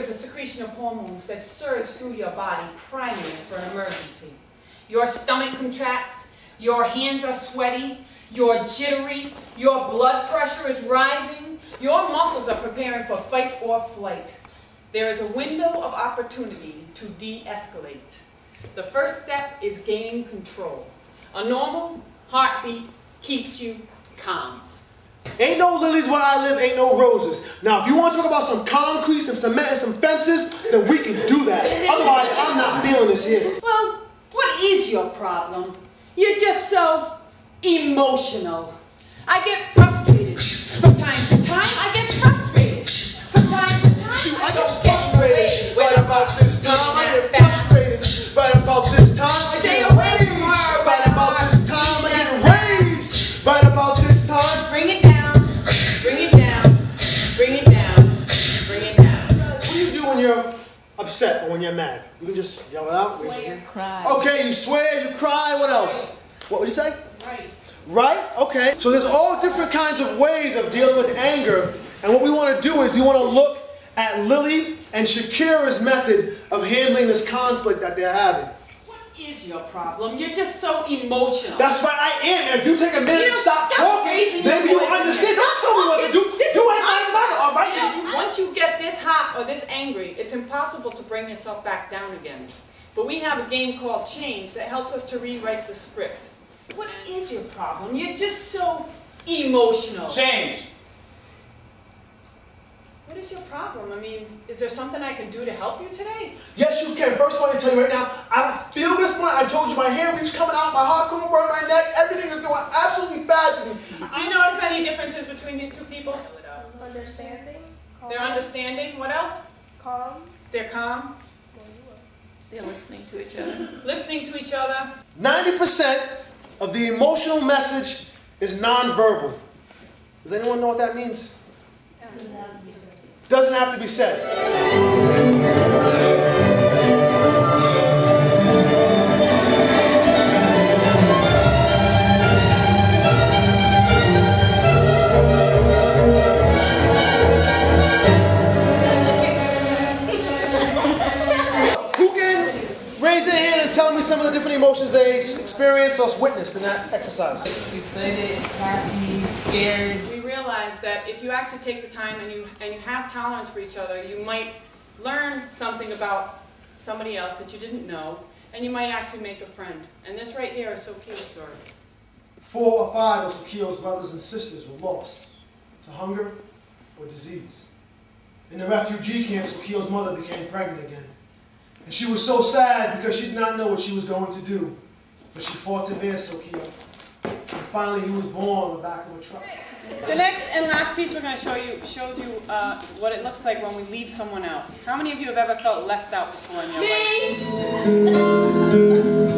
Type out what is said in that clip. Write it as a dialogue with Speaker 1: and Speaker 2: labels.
Speaker 1: is a secretion of hormones that surge through your body, priming it for an emergency. Your stomach contracts, your hands are sweaty, you're jittery, your blood pressure is rising, your muscles are preparing for fight or flight. There is a window of opportunity to de-escalate. The first step is gaining control. A normal heartbeat keeps you calm.
Speaker 2: Ain't no lilies where I live, ain't no roses. Now, if you want to talk about some concrete, some cement, and some fences, then we can do that. Otherwise, I'm not feeling this here.
Speaker 1: Well, what is your problem? You're just so emotional. I get frustrated. From time to time, I get frustrated. From time to time,
Speaker 2: I get frustrated. Right about this time, I get frustrated. Right about this time, I get raised. Right about this time, I get raised. Right about this time.
Speaker 1: Bring it down. Bring it down. Bring it down. Bring it down.
Speaker 2: What do you do when you're upset or when you're mad? You can just yell it out.
Speaker 3: Swear. Cry.
Speaker 2: Okay, you swear, you cry, what else? What would you say?
Speaker 1: Right.
Speaker 2: Right? Okay. So there's all different kinds of ways of dealing with anger. And what we want to do is we want to look at Lily and Shakira's method of handling this conflict that they're having.
Speaker 1: What is your problem? You're just so emotional.
Speaker 2: That's right, I am. And if you take a minute and stop talking, maybe you'll understand. Don't tell me what to do. You ain't my mother, all right?
Speaker 1: Once you get this hot or this angry, it's impossible to bring yourself back down again. But we have a game called Change that helps us to rewrite the script. What is your problem? You're just so emotional.
Speaker 4: Change.
Speaker 1: What is your problem? I mean, is there something I can do to help you today?
Speaker 2: Yes, you can. First of all, I tell you right now, I feel this one. I told you my hair keeps coming out, my heart couldn't burn my neck. Everything is going absolutely bad to me.
Speaker 1: Do you notice any differences between these two people?
Speaker 5: Understanding. Calm.
Speaker 1: They're understanding. What else?
Speaker 5: Calm.
Speaker 1: They're calm.
Speaker 3: They're listening to each other.
Speaker 1: Listening to each other.
Speaker 2: 90% of the emotional message is nonverbal. Does anyone know what that means? Doesn't have to be said. Tell me some of the different emotions they experienced or witnessed in that exercise.
Speaker 3: Excited, happy, scared.
Speaker 1: We realized that if you actually take the time and you have tolerance for each other, you might learn something about somebody else that you didn't know, and you might actually make a friend. And this right here is Sokio's story.
Speaker 2: 4 or 5 of Sokio's brothers and sisters were lost to hunger or disease. In the refugee camp, Sokio's mother became pregnant again. And she was so sad because she did not know what she was going to do. But she fought to bear Sokio. And finally he was born on the back of a truck.
Speaker 1: The next and last piece we're going to show you shows you what it looks like when we leave someone out. How many of you have ever felt left out before in your life?
Speaker 3: Me!